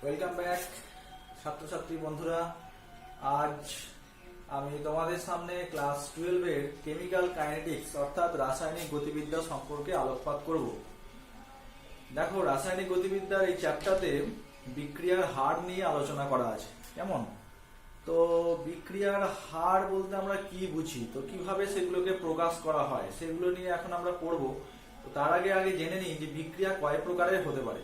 Welcome back ছাত্রছাত্রী বন্ধুরা। আজ আমি তোমাদের সামনে ক্লাস 12 এর কেমিক্যাল কাইনেটিক্স অর্থাৎ রাসায়নিক গতিবিদ্যা সম্পর্কে আলোকপাত করব। দেখো, রাসায়নিক গতিবিদ্যার এই চ্যাপ্টারে বিক্রিয়ার হার নিয়ে আলোচনা করা আছে। কেমন? তো বিক্রিয়ার হার বলতে আমরা কি বুঝি, তো কিভাবে সেগুলোকে প্রকাশ করা হয় সেগুলো নিয়ে এখন আমরা পড়ব। তো তার আগে জেনে নিই যে বিক্রিয়া কয় প্রকারের হতে পারে।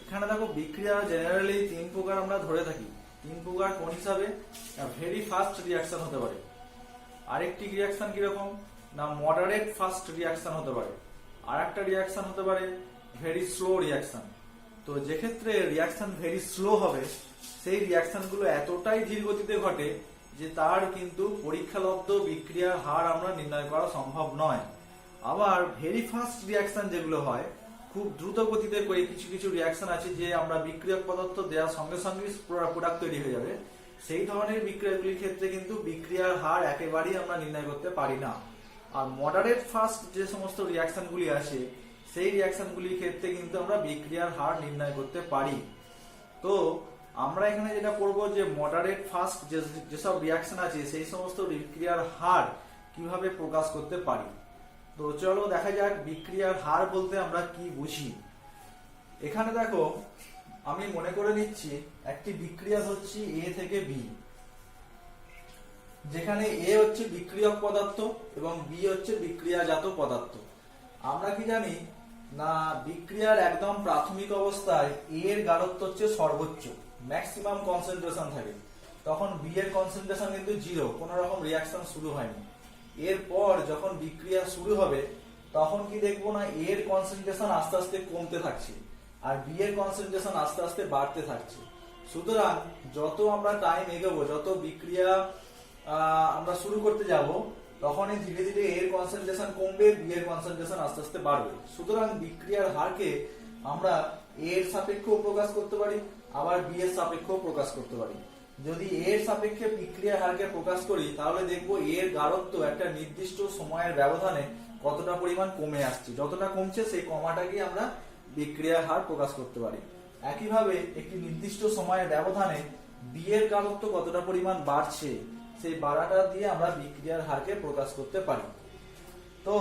এখানে দেখো, বিক্রিয়া জেনারেলি 3 প্রকার আমরা ধরে থাকি। 3 প্রকার কোন হিসাবে? ভেরি ফাস্ট রিয়াকশন হতে পারে, আরেকটি রিয়াকশন কিরকম না মডারেট ফাস্ট রিয়াকশন হতে পারে, আর একটা রিয়াকশন হতে পারে ভেরি স্লো রিয়াকশন। তো যে ক্ষেত্রে রিয়াকশন ভেরি স্লো হবে সেই রিয়াকশন গুলো এতটাই ধীর গতিতে ঘটে যে তার কিন্তু পরীক্ষালব্ধ বিক্রিয়ার হার আমরা নির্ণয় করা সম্ভব নয়। আবার ভেরি ফাস্ট রিয়াকশন যেগুলো হয়, খুব দ্রুত গতিতে করে কিছু কিছু রিয়াকশন আছে যে আমরা বিক্রিয়ক পদার্থ দেওয়ার সঙ্গে সঙ্গে প্রোডাক্ট তৈরি হয়ে যাবে, সেই ধরনের বিক্রিয়াগুলির ক্ষেত্রে কিন্তু বিক্রিয়ার হার একেবারেই আমরা নির্ণয় করতে পারি না। আর মডারেট ফাস্ট যে সমস্ত রিয়াকশনগুলি আছে সেই রিয়াকশনগুলির ক্ষেত্রে কিন্তু আমরা বিক্রিয়ার হার নির্ণয় করতে পারি। তো আমরা এখানে যেটা করব যে মডারেট ফাস্ট যেসব রিয়াকশন আছে সেই সমস্ত বিক্রিয়ার হার কিভাবে প্রকাশ করতে পারি। তো চলো দেখা যাক বিক্রিয়ার হার বলতে আমরা কি বুঝি। এখানে দেখো, আমি মনে করে নিচ্ছি একটি বিক্রিয়া হচ্ছে এ থেকে বি, যেখানে এ হচ্ছে বিক্রিয়ক পদার্থ এবং বি হচ্ছে বিক্রিয়াজাত পদার্থ। আমরা কি জানি না বিক্রিয়ার একদম প্রাথমিক অবস্থায় এ এর গাঢ়ত্ব হচ্ছে সর্বোচ্চ, ম্যাক্সিমাম কনসেন্ট্রেশন থাকে, তখন বি এর কনসেন্ট্রেশন কিন্তু 0, কোনো রকম রিয়াকশন শুরু হয়নি। এরপর যখন বিক্রিয়া শুরু হবে তখন কি দেখবো না এর কনসেন্ট্রেশন আস্তে আস্তে কমতে থাকছে আর বি এর কনসেন্ট্রেশন আস্তে আস্তে বাড়তে থাকছে। সুতরাং যত আমরা টাইম এগোবো, যত বিক্রিয়া আমরা শুরু করতে যাব, তখনই ধীরে ধীরে এর কনসেন্ট্রেশন কমবে, বি এর কনসেন্ট্রেশন আস্তে আস্তে বাড়বে। সুতরাং বিক্রিয়ার হারকে আমরা এর সাপেক্ষেও প্রকাশ করতে পারি, আবার বি এর সাপেক্ষেও প্রকাশ করতে পারি। যদি এর সাপেক্ষে বিক্রিয়ার হারকে প্রকাশ করি তাহলে দেখবো এর গাঢ়ত্ব একটা নির্দিষ্ট সময়ের ব্যবধানে কতটা পরিমাণ কমে আসছে, যতটা কমছে সেই কমাটাকে আমরা বিক্রিয়ার হার প্রকাশ করতে পারি। একইভাবে একটি নির্দিষ্ট সময়ের ব্যবধানে বি এর গাঢ়ত্ব কতটা পরিমাণ বাড়ছে সেই বাড়াটা দিয়ে আমরা বিক্রিয়ার হারকে প্রকাশ করতে পারি। তো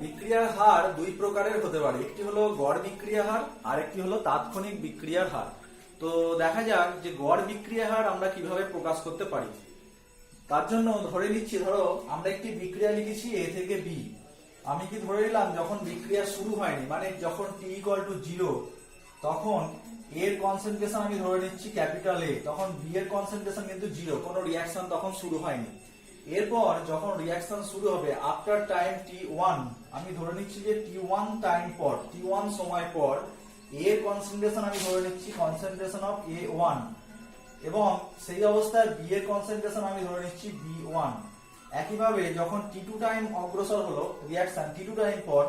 বিক্রিয়ার হার 2 প্রকারের হতে পারে, একটি হলো গড় বিক্রিয়া হার আর একটি হলো তাৎক্ষণিক বিক্রিয়ার হার। তো দেখা যাক যে গড় বিক্রিয়া হার আমরা কিভাবে প্রকাশ করতে পারি। তার জন্য ধরে নিচ্ছি, ধরো আমরা একটি বিক্রিয়া লিখেছি এ থেকে বি। আমি কি ধরে নিলাম যখন বিক্রিয়া শুরু হয়নি, মানে যখন t=0 তখন এর কনসেন্ট্রেশন আমি ধরে নিচ্ছি ক্যাপিটাল এ, তখন বি এর কনসেন্ট্রেশন কিন্তু 0, কোনো রিয়াকশন তখন শুরু হয়নি। এরপর যখন রিয়াকশন শুরু হবে আফটার টাইম t1, আমি ধরে নিচ্ছি যে t1 টাইম পর, t1 সময় পর এর কনসেন্ট্রেশন আমি ধরে নিচ্ছি কনসেন্ট্রেশন অফ A1, এবং সেই অবস্থায় বি এর কনসেন্ট্রেশন আমি ধরে নিচ্ছি B1। একইভাবে যখন t2 টাইম অগ্রসর হলো রিয়াকশন, t2 টাইম পর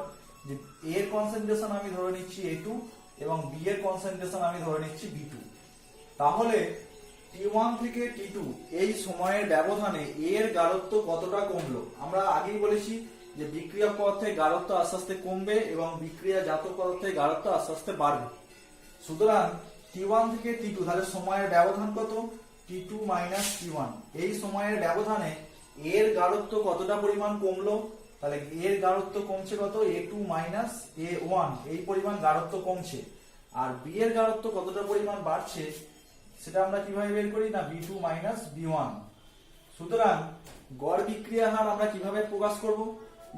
এর কনসেন্ট্রেশন আমি ধরে নিচ্ছি A2 এবং বি এর কনসেন্ট্রেশন আমি ধরে নিচ্ছি B2। তাহলে t1 থেকে t2 এই সময়ের ব্যবধানে এর গাঢ়ত্ব কতটা কমলো। আমরা আগেই বলেছি যে বিক্রিয়ক পদার্থের গাঢ়ত্ব আস্তে আস্তে কমবে এবং বিক্রিয়াজাত পদার্থের গাঢ়ত্ব আস্তে আস্তে বাড়বে। সুতরাং t1 থেকে t2 তাহলে সময়ের ব্যবধান কত? t2 - t1। এই সময়ের ব্যবধানে এর গাঢ়ত্ব কতটা পরিমাণ কমলো? তাহলে এর গাঢ়ত্ব কমছে কত? A2 - A1, এই পরিমাণ গাঢ়ত্ব কমছে। আর বি এর গাঢ়ত্ব কতটা পরিমাণ বাড়ছে সেটা আমরা কিভাবে বের করি না B2 - B1। সুতরাং গড় বিক্রিয়া হার আমরা কিভাবে প্রকাশ করব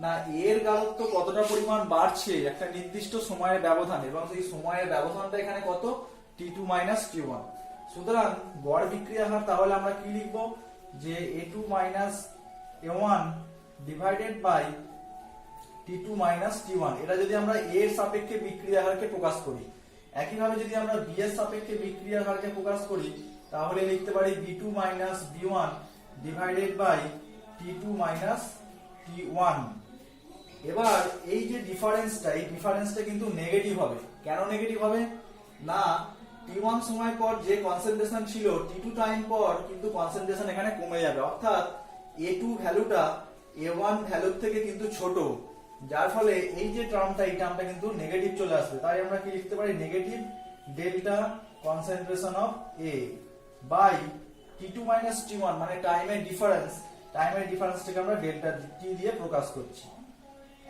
না এর গাঢ়ত্ব কতটা পরিমাণ বাড়ছে একটা নির্দিষ্ট সময়ের ব্যবধানে, এবং সেই সময়ের ব্যবধানটা এখানে কত? t2 - t1। সুতরাং গড় বিক্রিয়া হার তাহলে আমরা কি লিখব যে A2 - A1 divided by t2 - t1। এটা যদি আমরা a এর সাপেক্ষে বিক্রিয়া হারকে প্রকাশ করি, একইভাবে যদি আমরা b এর সাপেক্ষে বিক্রিয়া হারকে প্রকাশ করি তাহলে লিখতে পারি B2 - B1 divided by t2 - t1। এবার এই যে ডিফারেন্সটা, এই ডিফারেন্সটা কিন্তু নেগেটিভ হবে। কেন নেগেটিভ হবে না t1 সময় পর যে কনসেন্ট্রেশন ছিল t2 টাইম পর কিন্তু কনসেন্ট্রেশন এখানে কমে যাবে, অর্থাৎ A2 ভ্যালুটা A1 ভ্যালুর থেকে কিন্তু ছোট, যার ফলে এই যে টার্মটা, এই টার্মটা কিন্তু নেগেটিভ চলে আসবে। তাই আমরা কি লিখতে পারি negative delta concentration of A by T2 minus T1 মানে টাইমের ডিফারেন্সটাকে আমরা ডেল্টা টি দিয়ে প্রকাশ করছি।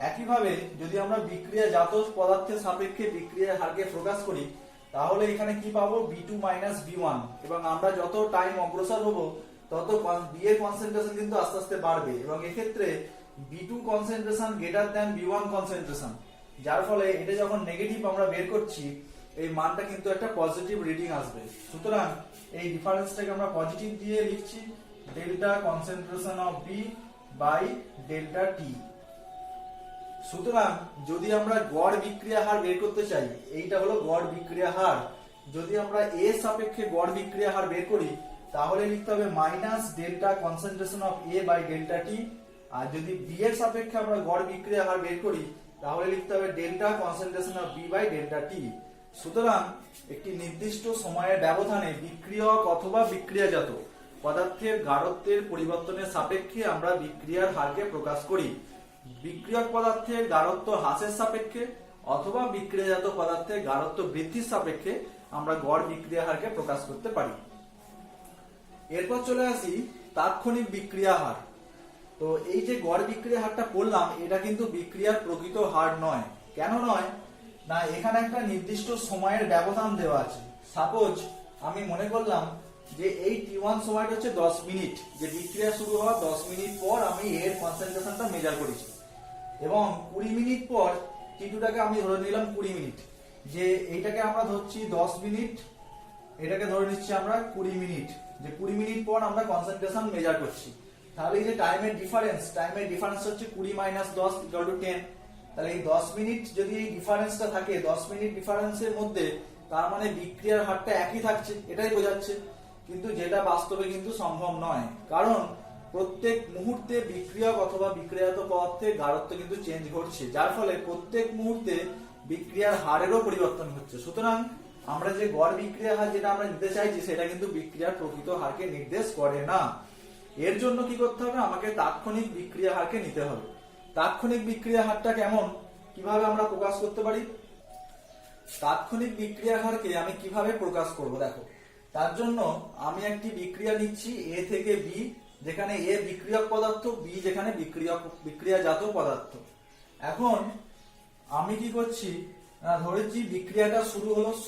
একইভাবে যদি আমরা বিক্রিয়াজাত পদার্থের সাপেক্ষে বিক্রিয়ার হারকে প্রকাশ করি তাহলে এখানে কি পাবো B2 মাইনাস B1 এবং আমরা যত টাইম অগ্রসর হব তত বি এর কনসেন্ট্রেশন কিন্তু আস্তে আস্তে বাড়বে এবং এক্ষেত্রে B2 concentration greater than B1 concentration, যার ফলে এটা যখন নেগেটিভ আমরা বের করছি এই মানটা কিন্তু একটা পজিটিভ রিডিং আসবে। সুতরাং এই ডিফারেন্সটাকে আমরা পজিটিভ দিয়ে লিখছি delta concentration of B by delta T. সুতরাং যদি আমরা গড় বিক্রিয়া হার বের করতে চাই, এইটা হলো গড় বিক্রিয়া হার, যদি আমরা এ সাপেক্ষে গড় বিক্রিয়া হার বের করি তাহলে লিখতে হবে minus delta concentration of A by delta T, আর যদি বি এর সাপেক্ষে আমরা গড় বিক্রিয়া হার বের করি তাহলে লিখতে হবে delta concentration of B by delta T. সুতরাং একটি নির্দিষ্ট সময়ের ব্যবধানে বিক্রিয়ক অথবা বিক্রিয়াজাত পদার্থের গাঢ়ত্বের পরিবর্তনের সাপেক্ষে আমরা বিক্রিয়ার হারকে প্রকাশ করি। বিক্রিয়ক পদার্থের গাঢ়ত্ব হ্রাসের সাপেক্ষে অথবা বিক্রিয়াজাত পদার্থের গাঢ়ত্ব বৃদ্ধির সাপেক্ষে আমরা গড় বিক্রিয়া হারকে প্রকাশ করতে পারি। এরপর চলে আসি তাৎক্ষণিক বিক্রিয়া হার। তো এই যে গড় বিক্রিয়া হারটা পড়লাম এটা কিন্তু বিক্রিয়ার প্রকৃত হার নয়। কেন নয়? না, এখানে একটা নির্দিষ্ট সময়ের ব্যবধান দেওয়া আছে। সাপোজ আমি মনে করলাম যে এই T1 সময়টা হচ্ছে 10 মিনিট, যে বিক্রিয়া শুরু হওয়ার 10 মিনিট পর আমি এর কনসেন্ট্রেশনটা মেজার করেছি এবং 20 মিনিট পর T2টাকে আমি ধরে নিলাম 20 মিনিট, যে এইটাকে আমরা ধরছি 10 মিনিট, এটাকে ধরে নিচ্ছি আমরা 20 মিনিট, যে 20 মিনিট পর আমরা কনসেন্ট্রেশন মেজার করছি। তাহলে এই যে টাইমের ডিফারেন্স হচ্ছে 20 মাইনাস 10 ইকুয়াল টু 10। তাহলে এই 10 মিনিট যদি এই ডিফারেন্সটা থাকে, 10 মিনিট ডিফারেন্সের মধ্যে, তার মানে বিক্রিয়ার হারটা একই থাকছে, এটাই বোঝাচ্ছে। কিন্তু যেটা বাস্তবে কিন্তু সম্ভব নয়, কারণ প্রত্যেক মুহূর্তে বিক্রিয়ক অথবা বিক্রিয়াজাত পদার্থের গাঢ়ত্ব কিন্তু চেঞ্জ ঘটছে, যার ফলে প্রত্যেক মুহূর্তে বিক্রিয়ার হারেরও পরিবর্তন হচ্ছে। সুতরাং আমরা যে গড় বিক্রিয়া হার যেটা আমরা নিতে চাইছি সেটা কিন্তু বিক্রিয়ার প্রকৃত হারকে নির্দেশ করে না। এর জন্য কি করতে হবে? আমাকে তাৎক্ষণিক বিক্রিয়া হারকে নিতে হবে। তাৎক্ষণিক বিক্রিয়া হারটা কেমন, কিভাবে আমরা প্রকাশ করতে পারি? তাৎক্ষণিক বিক্রিয়া হারকে আমি কিভাবে প্রকাশ করব দেখো। তার জন্য আমি একটি বিক্রিয়া নিচ্ছি এ থেকে বি, যেখানে এ বিক্রিয়ক পদার্থ, বি যেখানে বিক্রিয়াজাত পদার্থ। এখন আমি কি করছি না, ধরেছি বিক্রিয়াটা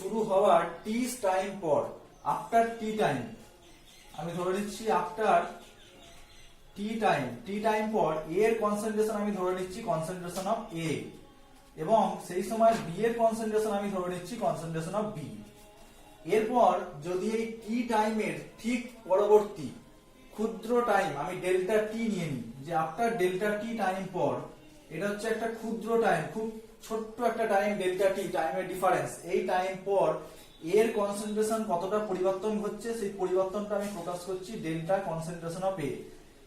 শুরু হওয়ার টি টাইম পর, আফটার টি টাইম, আমি ধরে নিচ্ছি আফটার টি টাইম পর এ এর কনসেন্ট্রেশন আমি ধরে নিচ্ছি কনসেন্ট্রেশন অফ এ, এবং সেই সময় বি এর কনসেন্ট্রেশন আমি ধরে নিচ্ছি কনসেন্ট্রেশন অফ বি। এরপর যদি এই টি টাইমের ঠিক পরবর্তী ক্ষুদ্র টাইম আমি ডেল্টা টি নিয়ে নিই, যে আফটার ডেল্টা টি টাইম পর, এটা হচ্ছে একটা ক্ষুদ্র টাইম, খুব ছোট্ট একটা টাইম, ডেল্টা টি টাইমের ডিফারেন্স, এই টাইম পর এর কনসেন্ট্রেশন কতটা পরিবর্তন হচ্ছে সেই পরিবর্তনটা আমি প্রকাশ করছি ডেল্টা কনসেন্ট্রেশন অফ এ,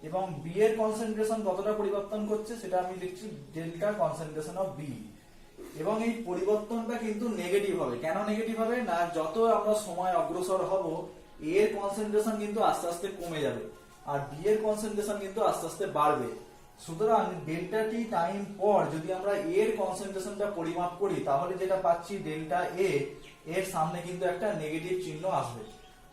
এবং বি এর কনসেন্ট্রেশন কতটা পরিবর্তন করছে সেটা আমি লিখছি ডেল্টা কনসেন্ট্রেশন অফ বি। এবং এই পরিবর্তনটা কিন্তু নেগেটিভ হবে। কেন নেগেটিভ হবে? না, যত আমরা সময় অগ্রসর হব এ এর কনসেন্ট্রেশন কিন্তু আস্তে আস্তে কমে যাবে আর বি এর কনসেন্ট্রেশন কিন্তু আস্তে আস্তে বাড়বে। সুতরাং ডেল্টা টি টাইম পর যদি আমরা এ এর কনসেন্ট্রেশনটা পরিমাপ করি তাহলে যেটা পাচ্ছি ডেল্টা এ, এর সামনে কিন্তু একটা নেগেটিভ চিহ্ন আসবে,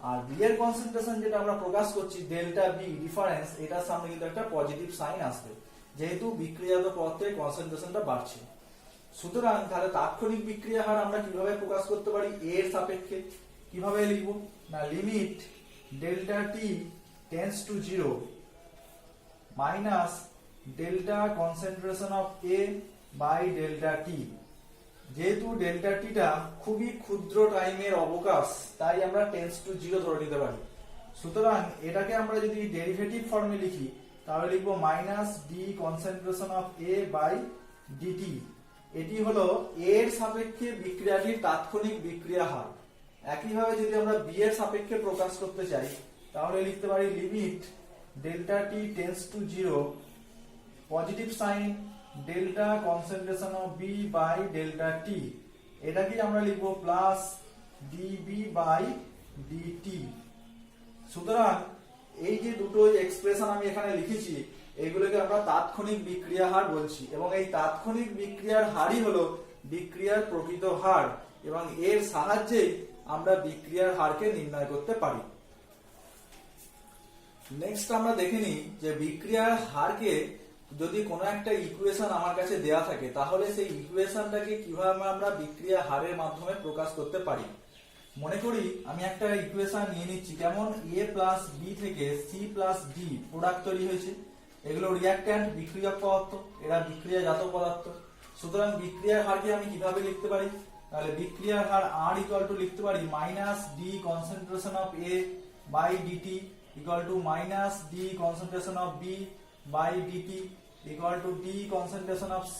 আর বি এর কনসেন্ট্রেশন যেটা আমরা প্রকাশ করছি ডেল্টা বি ডিফারেন্স, এটার সামনে কিন্তু একটা পজিটিভ সাইন আসবে, যেহেতু বিক্রিয়াজাত পদার্থের কনসেন্ট্রেশনটা বাড়ছে। সুতরাং তাহলে তাৎক্ষণিক বিক্রিয়া হার আমরা কিভাবে প্রকাশ করতে পারি? এ এর সাপেক্ষে কিভাবে লিখব না, limit delta T tends to 0 minus delta concentration of A by delta T. যেহেতু ডেল্টা টিটা খুবই ক্ষুদ্র টাইমের অবকাশ, তাই আমরা টেন্ডস টু 0 ধরে নিতে পারি। সুতরাং এটাকে আমরা যদি ডেরিভেটিভ ফর্মে লিখি তাহলে লিখবো minus D concentration of A by dt. এটি হলো এর সাপেক্ষে বিক্রিয়াটির তাৎক্ষণিক বিক্রিয়া হার। একইভাবে যদি আমরা বি এর সাপেক্ষে প্রকাশ করতে চাই তাহলে লিখতে পারি limit delta T tends to 0 positive sign delta concentration of B by delta T. এটাকে আমরা লিখবো প্লাস ডিবি বাই ডিটি। সুতরাং এই যে দুটো এক্সপ্রেশন আমি এখানে লিখেছি এগুলোকে আমরা তাৎক্ষণিক বিক্রিয়া হার বলছি, এবং এই তাৎক্ষণিক বিক্রিয়ার হারই হলো বিক্রিয়ার প্রকৃত হার। এবং এর সাহায্যেই আমরা বিক্রিয়ার হারকে নির্ণয় করতে পারি। নেক্সট আমরা দেখে নিই যে বিক্রিয়ার হারকে যদি কোনো একটা ইকুয়েশন আমার কাছে দেয়া থাকে তাহলে সেই ইকুয়েশনটাকে কিভাবে আমরা বিক্রিয়া হারের মাধ্যমে প্রকাশ করতে পারি। মনে করি আমি একটা ইকুয়েশন নিয়ে নিচ্ছি, কেমন a প্লাস বি থেকে c প্লাস ডি প্রোডাক্ট তৈরি হয়েছে। এগুলো রিয়াক্ট্যান্ট, বিক্রিয়ক পদার্থ, এরা বিক্রিয়াজাত পদার্থ। সুতরাং বিক্রিয়ার হারকে আমি কিভাবে লিখতে পারি? তাহলে বিক্রিয়ার হার R ইকুয়াল টু লিখতে পারি minus D concentration of A by DT equal to minus D concentration of B by DT equal to D concentration of C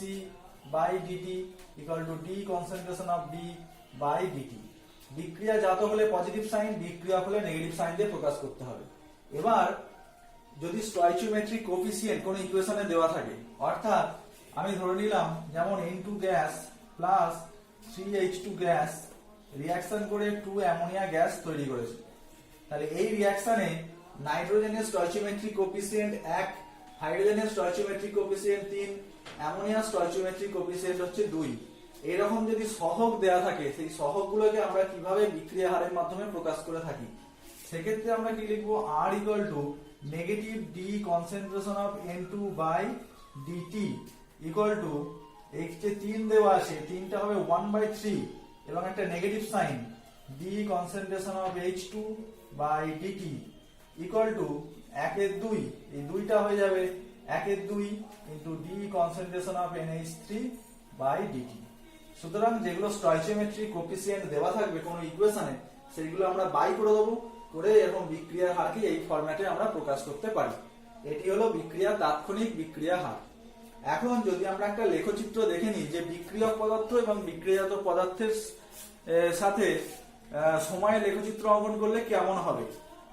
by DT equal to D concentration of B by DT. বিক্রিয়াজাত হলে positive sign, বিক্রিয়ক হলে negative sign দিয়ে প্রকাশ করতে হবে। এবার যদি stoichiometric coefficient কোন ইকুয়েশনে দেওয়া থাকে, অর্থাৎ আমি ধরে নিলাম যেমন N2 gas plus 3H2 gas reaction করে 2 অ্যামোনিয়া গ্যাস তৈরি করেছে, তাহলে এই রিঅ্যাকশনে নাইট্রোজেনের স্টয়চিওমেট্রিক কোএফিসিয়েন্ট 1, হাইড্রোজেনের স্টয়চিওমেট্রিক কোএফিসিয়েন্ট 3, অ্যামোনিয়ার স্টয়চিওমেট্রিক কোএফিসিয়েন্ট হচ্ছে 2। এরকম যদি সহগ দেয়া থাকে, সেই সহগগুলোকে আমরা কিভাবে বিক্রিয়া হারের মাধ্যমে প্রকাশ করে থাকি, সেক্ষেত্রে আমরা কি লিখবো? R equal to negative d concentration of N2 by DT equal to এই যে 3 দেওয়া আছে, 3টা হবে 1/3 এবং একটা negative sign d concentration of H2 by DT equal to 1/2, এই 2টা হয়ে যাবে 1/2 into d concentration of NH3 by dt. সুতরাং যেগুলো স্টয়চিওমেট্রিক কোএফিসিয়েন্ট দেওয়া থাকবে কোন ইকুয়েশনে, সেগুলো আমরা বাই করে দেবো, করে এরকম বিক্রিয়ার হারকে এই ফরম্যাটে আমরা প্রকাশ করতে পারি। এটি হলো বিক্রিয়ার তাৎক্ষণিক বিক্রিয়া হার। এখন যদি আমরা একটা লেখচিত্র দেখে নিই যে বিক্রিয়ক পদার্থ এবং বিক্রিয়াজাত পদার্থের সাথে সময়ে লেখচিত্র অঙ্কন করলে কেমন হবে।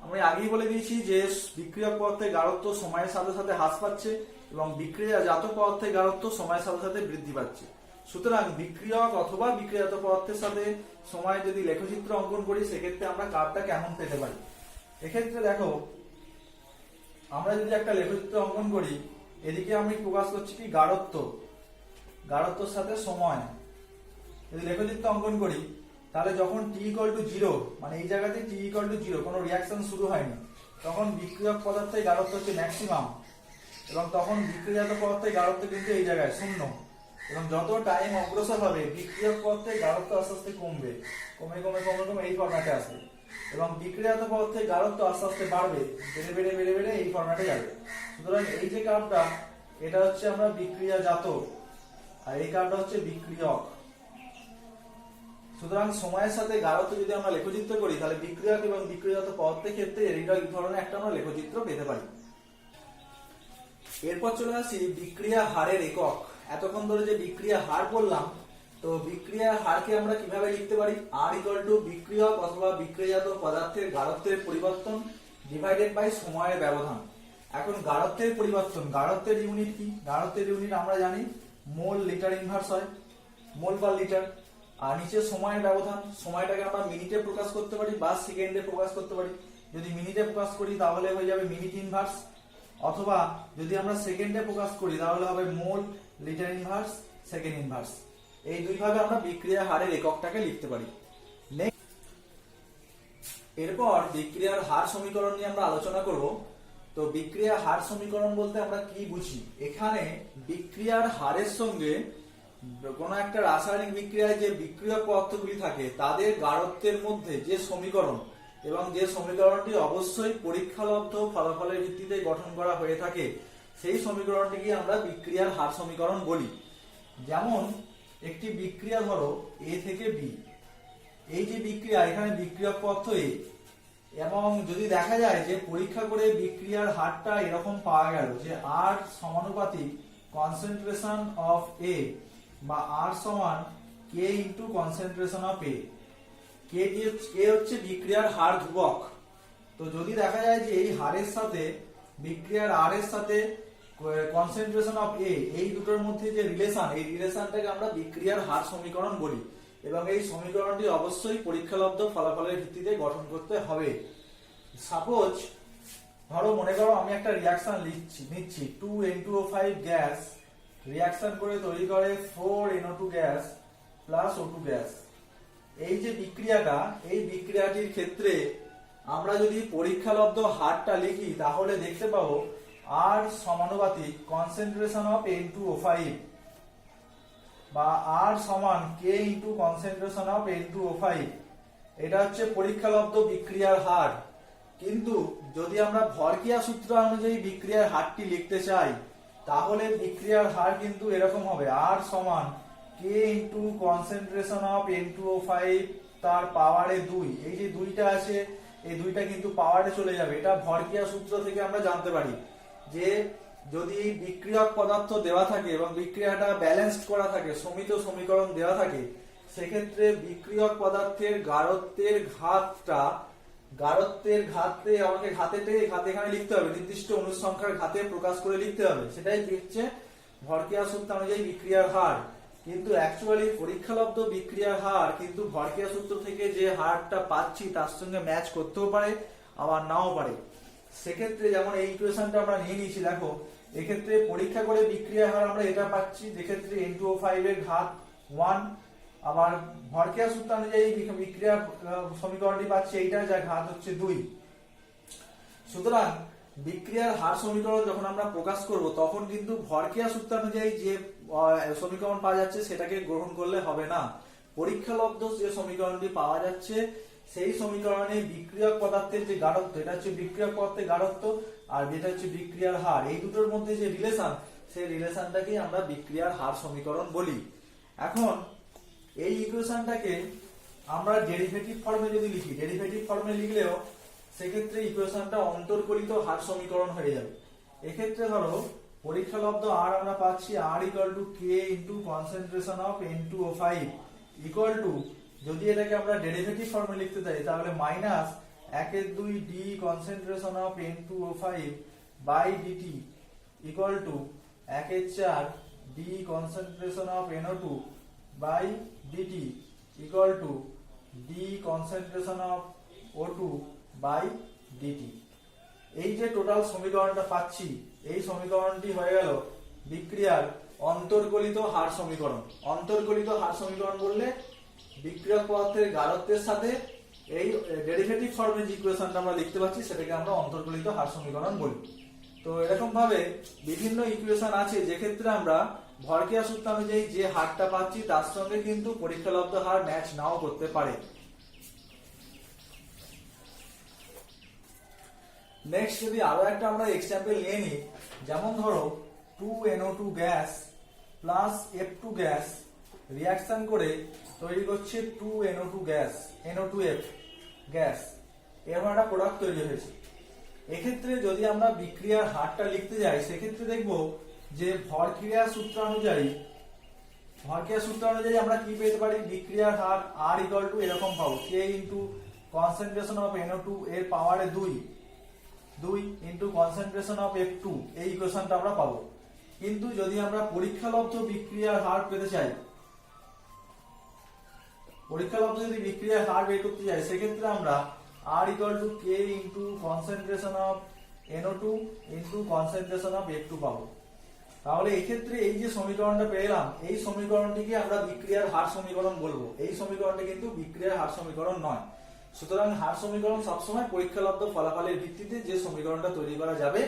আমি আগেই বলে দিয়েছি যে বিক্রিয়ক পদার্থের গাঢ়ত্ব সময়ের সাথে সাথে হ্রাস পাচ্ছে এবং বিক্রিয়াজাত পদার্থের গাঢ়ত্ব সময়ের সাথে সাথে বৃদ্ধি পাচ্ছে। সুতরাং বিক্রিয়ক অথবা বিক্রিয়াজাত পদার্থের সাথে সময় যদি লেখচিত্র অঙ্কন করি, সেক্ষেত্রে আমরা কার্ভটা কেমন পেতে পারি। এক্ষেত্রে দেখো, আমরা যদি একটা লেখচিত্র অঙ্কন করি, এদিকে আমি প্রকাশ করছি কি গাঢ়ত্বর সাথে সময়। যদি লেখচিত্র অঙ্কন করি তাহলে যখন t ইকুয়াল টু 0, মানে এই জায়গাতে t ইকুয়াল টু 0 কোনো রিঅ্যাকশন শুরু হয়নি, তখন বিক্রিয়ক পদার্থের গাঢ়ত্ব হচ্ছে ম্যাক্সিমাম এবং তখন বিক্রিয়াজাত পদার্থের গাঢ়ত্ব কিন্তু এই জায়গায় 0। এবং যত টাইম অগ্রসর হবে বিক্রিয়ক পদার্থের গাঢ়ত্ব আস্তে আস্তে কমবে, কমে কমে কমে কমে এই ফরম্যাটে আসবে এবং বিক্রিয়াজাত পদার্থের গাঢ়ত্ব আস্তে আস্তে বাড়বে, বেড়ে বেড়ে বেড়ে বেড়ে এই ফরম্যাটে যাবে। সুতরাং এই যে কার্ভটা, এটা হচ্ছে আমরা বিক্রিয়াজাত আর এই কার্ভটা হচ্ছে বিক্রিয়ক। সুতরাং সময়ের সাথে গাঢ়ত্ব যদি আমরা লেখচিত্র করি, তাহলে বিক্রিয়ক এবং বিক্রিয়াজাত পদার্থের ক্ষেত্রে এই ধরনের একটা আমরা লেখচিত্র পেতে পারি। এরপর চলে আসি বিক্রিয়া হারের একক। এতক্ষণ ধরে যে বিক্রিয়া হার বললাম, তো বিক্রিয়ার হারকে আমরা কিভাবে লিখতে পারি? R ইকুয়াল টু বিক্রিয়ক অথবা বিক্রিয়াজাত পদার্থের গাঢ়ত্বের পরিবর্তন ডিভাইডেড বাই সময়ের ব্যবধান। এখন গাঢ়ত্বের পরিবর্তন, গাঢ়ত্বের ইউনিট কি? গাঢ়ত্বের ইউনিট আমরা জানি মোল লিটার ইনভার্স হয়, মোল পার লিটার। আর নিচে সময়ের ব্যবধান, সময়টাকে আমরা মিনিটে প্রকাশ করতে পারি বা সেকেন্ডে প্রকাশ করতে পারি। যদি মিনিটে প্রকাশ করি তাহলে হয়ে যাবে মিনিট ইনভার্স, অথবা যদি আমরা সেকেন্ডে প্রকাশ করি তাহলে হবে মোল লিটার ইনভার্স সেকেন্ড ইনভার্স। এই দুইভাবে আমরা বিক্রিয়া হারের এককটাকে লিখতে পারি। এরপর বিক্রিয়ার হার সমীকরণ নিয়ে আমরা আলোচনা করব। তো বিক্রিয়া হার সমীকরণ বলতে আমরা কি বুঝি? এখানে বিক্রিয়ার হারের সঙ্গে কোন একটা রাসায়নিক বিক্রিয়ায় যে বিক্রিয়ক পদার্থগুলি থাকে তাদের গাঢ়ত্বের মধ্যে যে সমীকরণ, এবং যে সমীকরণটি অবশ্যই পরীক্ষালব্ধ ফলাফলের ভিত্তিতে গঠন করা হয়ে থাকে, সেই সমীকরণটিকে আমরা বিক্রিয়ার হার সমীকরণ বলি। যেমন একটি বিক্রিয়া ধরো A থেকে B, এই যে বিক্রিয়া, এখানে বিক্রিয়ক পদার্থ A, এবং যদি দেখা যায় যে পরীক্ষা করে বিক্রিয়ার হারটা এরকম পাওয়া গেল যে R সমানুপাতিক কনসেন্ট্রেশন অফ A বা R সমান K into concentration of A। K হচ্ছে বিক্রিয়ার হার ধ্রুবক। তো যদি দেখা যায় যে এই হারের সাথে বিক্রিয়ার R এর সাথে কনসেন্ট্রেশন অফ A, এই দুটোর মধ্যে যে রিলেশন, এই রিলেশনটাকে আমরা বিক্রিয়ার হার সমীকরণ বলি। এবং এই সমীকরণটি অবশ্যই পরীক্ষালব্ধ ফলাফলের ভিত্তিতে গঠন করতে হবে। সাপোজ ধরো, মনে করো আমি একটা রিঅ্যাকশন নিচ্ছি 2N2O5 গ্যাস রিঅ্যাকশন করে তৈরি করে 4NO2 gas plus O2 gas. এই যে বিক্রিয়াটা, এই বিক্রিয়াটির ক্ষেত্রে আমরা যদি পরীক্ষালব্ধ হারটা লিখি তাহলে দেখতে পাবো আর সমানুপাতিক কনসেন্ট্রেশন অফ N2O5 বা আর সমান K into concentration of N2O5। এটা হচ্ছে পরীক্ষালব্ধ বিক্রিয়ার হার। কিন্তু যদি আমরা ভরক্রিয়া সূত্র অনুযায়ী বিক্রিয়ার হারটি লিখতে চাই তাহলে বিক্রিয়ার হার কিন্তু এরকম হবে আর সমান K into concentration of N2O5 তার পাওয়ারে 2। এই যে দুইটা আছে এই দুইটা কিন্তু পাওয়ারে চলে যাবে। এটা ভরক্রিয়া সূত্র থেকে আমরা জানতে পারি যে যদি বিক্রিয়ক পদার্থ দেওয়া থাকে এবং বিক্রিয়াটা ব্যালেন্সড করা থাকে, সমিত সমীকরণ দেওয়া থাকে, সেক্ষেত্রে বিক্রিয়ক পদার্থের গাঢ়ত্বের ঘাতে আমাকে ঘাতে এখানে লিখতে হবে, নির্দিষ্ট অনুসংখ্যার ঘাতে প্রকাশ করে লিখতে হবে। সেটাই হচ্ছে ভরক্রিয়া সূত্র অনুযায়ী বিক্রিয়ার হার। কিন্তু অ্যাকচুয়ালি পরীক্ষালব্ধ বিক্রিয়ার হার কিন্তু ভরক্রিয়া সূত্র থেকে যে হারটা পাচ্ছি তার সঙ্গে ম্যাচ করতেও পারে আবার নাও পারে। সেক্ষেত্রে যেমন এই ইকুয়েশনটা আমরা নিয়ে নিয়েছি, দেখো এক্ষেত্রে পরীক্ষা করে বিক্রিয়ার হার আমরা এটা পাচ্ছি, যেক্ষেত্রে N2O5 এর ঘাত 1, আবার ভরক্রিয়া সূত্র অনুযায়ী বিক্রিয়া সমীকরণটি পাচ্ছি এইটা, যার ঘাত হচ্ছে 2। সুতরাং বিক্রিয়ার হার সমীকরণ যখন আমরা প্রকাশ করব তখন কিন্তু ভরক্রিয়া সূত্র অনুযায়ী যে সমীকরণ পাওয়া যাচ্ছে সেটাকে গ্রহণ করলে হবে না। পরীক্ষালব্ধ যে সমীকরণটি পাওয়া যাচ্ছে সেই সমীকরণে বিক্রিয়ক পদার্থের যে গাঢ়ত্ব, এটা হচ্ছে বিক্রিয়ক পদার্থের গাঢ়ত্ব, আর যেটা হচ্ছে বিক্রিয়ার হার, এই দুটোর মধ্যে যে রিলেশন, সেই রিলেশনটাকে আমরা বিক্রিয়ার হার সমীকরণ বলি। এখন এই ইকুয়েশনটাকে আমরা ডেরিভেটিভ ফর্মে যদি লিখি, ডেরিভেটিভ ফর্মে লিখলেও সেক্ষেত্রে ইকুয়েশনটা অন্তর্কলিত হার সমীকরণ হয়ে যাবে। এক্ষেত্রে ধরো পরীক্ষালব্ধ আর আমরা পাচ্ছি R equal to K into concentration of N2O5 equal to, যদি এটাকে আমরা ডেরিভেটিভ ফর্মে লিখতে চাই তাহলে minus 1/2 D concentration of N2O5 by DT equal to 1/4 D concentration of NO2 by DT equal to D concentration of O2 by DT. এই যে total সমীকরণটা পাচ্ছি, এই সমীকরণটি হয়ে গেল বিক্রিয়ার অন্তর্কলিত হার সমীকরণ। অন্তর্কলিত হার সমীকরণ বললে বিক্রিয়ক পদার্থের গাঢ়ত্বের সাথে এই ডেরিভেটিভ ফর্মে যে ইকুয়েশনটা আমরা লিখতে পাচ্ছি সেটাকে আমরা অন্তর্কলিত হার সমীকরণ বলি। তো এরকম ভাবে বিভিন্ন ইকুয়েশন আছে যেক্ষেত্রে আমরা ভরক্রিয়া সূত্র অনুযায়ী যে হারটা পাচ্ছি তার সঙ্গে কিন্তু পরীক্ষালব্ধ হার ম্যাচ নাও করতে পারে। নেক্সট যদি আরো একটা আমরা এক্সাম্পল নিয়ে নিই, যেমন ধরো 2NO2 gas plus F2 gas reaction করে তৈরি করছে 2NO2 গ্যাস, NO2F গ্যাস, এরকম একটা প্রোডাক্ট তৈরি হয়েছে। এক্ষেত্রে যদি আমরা বিক্রিয়ার হারটা লিখতে যাই সেক্ষেত্রে দেখব যে ভরক্রিয়া সূত্র অনুযায়ী আমরা কি পেতে পারি, বিক্রিয়ার হার আর ইকুয়াল টু এরকম পাবো K into concentration of NO2 এর পাওয়ারে 2 ইন্টু কনসেন্ট্রেশন অফ F2, এই ইকুয়েশনটা আমরা পাবো। কিন্তু যদি আমরা পরীক্ষালব্ধ বিক্রিয়ার হার পেতে চাই, পরীক্ষালব্ধ যদি বিক্রিয়ার হার বের করতে চাই সেক্ষেত্রে আমরা R equal to K into concentration of NO2 into concentration of F2 পাবো। তাহলে এই ক্ষেত্রে এই যে সমীকরণটা পেলাম এই সমীকরণটিকে আমরা বিক্রিয়ার হার সমীকরণ বলবো। এই সমীকরণটা কিন্তু বিক্রিয়ার হার সমীকরণ নয়। সুতরাং হার সমীকরণ সবসময় পরীক্ষালব্ধ ফলাফলের ভিত্তিতে যে সমীকরণটা তৈরি করা যাবে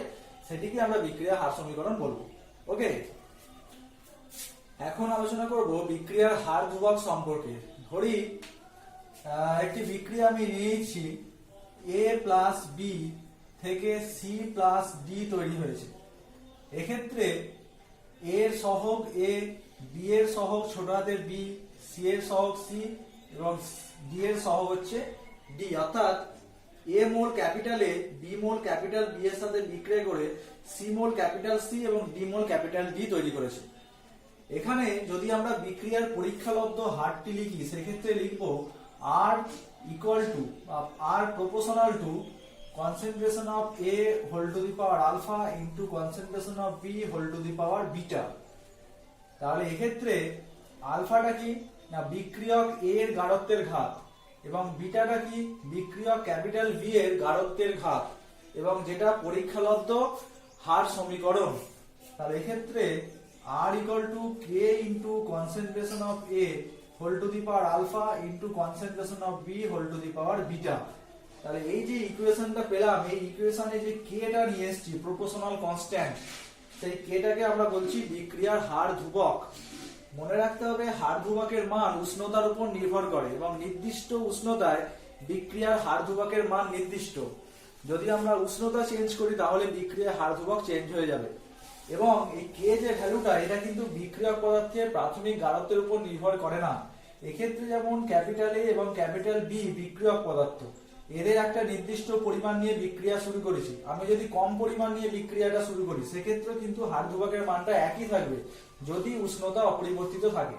সেটিকে আমরা বিক্রিয়ার হার সমীকরণ বলবো। ওকে, এখন আলোচনা করব বিক্রিয়ার হার ধ্রুবক সম্পর্কে। ধরি একটি বিক্রিয়া আমি নিয়েছি A প্লাস B থেকে C প্লাস D তৈরি হয়েছে। এক্ষেত্রে A এর সহগ A, B এর সহগ ছোট হাতের b, C এর সহগ C এবং D এর সহগ হচ্ছে D, অর্থাৎ A mole capital A, B mole capital B এর সাথে বিক্রিয়া করে C মোল ক্যাপিটাল C এবং D মোল ক্যাপিটাল D তৈরি করেছে। এখানে যদি আমরা বিক্রিয়ার পরীক্ষালব্ধ হারটি লিখি সেক্ষেত্রে লিখবো R equal to R proportional to concentration of A whole to the power alpha into concentration of B whole to the power beta। তাহলে এক্ষেত্রে আলফাটা কি না বিক্রিয়ক A এর গাঢ়ত্বের ঘাত এবং বিটাটা কি বিক্রিয়ক ক্যাপিটাল B এর গাঢ়ত্বের ঘাত এবং যেটা পরীক্ষালব্ধ হার সমীকরণ। তাহলে এক্ষেত্রে R equal to K into concentration of A whole to the power alpha into concentration of B whole to the power beta. তাহলে এই যে ইকুয়েশনটা পেলাম, এই ইকুয়েশনে যে কেটা নিয়ে এসেছি প্রপোর্শনাল কনস্ট্যান্ট, সেই কেটাকে আমরা বলছি বিক্রিয়ার হার ধ্রুবক। মনে রাখতে হবে হার ধ্রুবকের মান উষ্ণতার উপর নির্ভর করে এবং নির্দিষ্ট উষ্ণতায় বিক্রিয়ার হার ধ্রুবকের মান নির্দিষ্ট। যদি আমরা উষ্ণতা চেঞ্জ করি তাহলে বিক্রিয়ার হার ধ্রুবক চেঞ্জ হয়ে যাবে। এবং এই কে যে ভ্যালুটা, এটা কিন্তু বিক্রিয়ক পদার্থের প্রাথমিক গাঢ়ত্বের উপর নির্ভর করে না। এক্ষেত্রে যেমন ক্যাপিটাল এ এবং ক্যাপিটাল বি বিক্রিয়ক পদার্থ, এদের একটা নির্দিষ্ট পরিমাণ নিয়ে বিক্রিয়া শুরু করেছি। আমি যদি কম পরিমাণ নিয়ে বিক্রিয়াটা শুরু করি সেক্ষেত্রে কিন্তু হার ধ্রুবকের মানটা একই থাকবে যদি উষ্ণতা অপরিবর্তিত থাকে।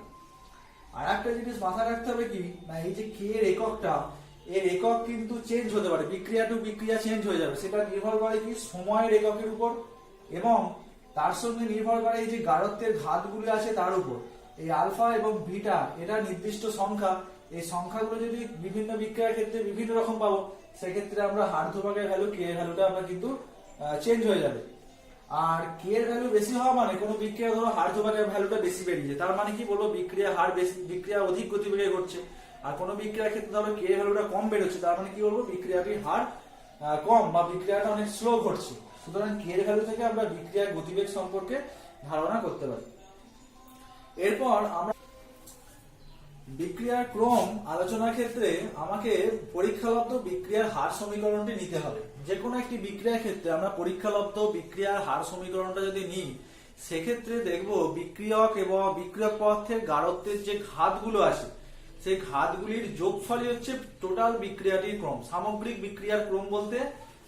আর একটা জিনিস মাথায় রাখতে হবে কি না, এই যে কে এর এককটা, এর একক কিন্তু চেঞ্জ হতে পারে, বিক্রিয়া টু বিক্রিয়া চেঞ্জ হয়ে যাবে। সেটা নির্ভর করে কি সময়ের এককের উপর এবং তার সঙ্গে নির্ভর করে এই যে গাঢ়ত্বের ঘাতগুলো আছে তার উপর। এই আলফা এবং বিটা এটা নির্দিষ্ট সংখ্যা, এই সংখ্যাগুলো যদি বিভিন্ন বিক্রিয়ার ক্ষেত্রে বিভিন্ন রকম পাবো সেক্ষেত্রে আমরা হার ধ্রুবকের ভ্যালু কে এর ভ্যালুটা আমরা কিন্তু চেঞ্জ হয়ে যাবে। আর কে এর ভ্যালু বেশি হওয়া মানে কোনো বিক্রিয়া ধরো হার ধ্রুবকের ভ্যালুটা বেশি বেরিয়েছে, তার মানে কি বলবো বিক্রিয়া হার বেশি, বিক্রিয়া অধিক গতিবেগে ঘটছে। আর কোনো বিক্রিয়ার ক্ষেত্রে ধরো কে এর ভ্যালুটা কম বেরোচ্ছে, তার মানে কি বলবো বিক্রিয়াটির হার কম বা বিক্রিয়াটা অনেক স্লো ঘটছে। সুতরাং কে এর ভ্যালু থেকে আমরা বিক্রিয়ার গতিবেগ সম্পর্কে ধারণা করতে পারি। এরপর আমরা বিক্রিয়ার ক্রম আলোচনার ক্ষেত্রে আমাকে পরীক্ষালব্ধ বিক্রিয়ার হার সমীকরণটি নিতে হবে। যে কোনো একটি বিক্রিয়ার ক্ষেত্রে আমরা পরীক্ষালব্ধ বিক্রিয়ার হার সমীকরণটা যদি নিই সেক্ষেত্রে দেখব বিক্রিয়ক এবং বিক্রিয়ক পদার্থের গাঢ়ত্বের যে ঘাতগুলো আছে সেই ঘাতগুলির যোগফলই হচ্ছে টোটাল বিক্রিয়াটির ক্রম। সামগ্রিক বিক্রিয়ার ক্রম বলতে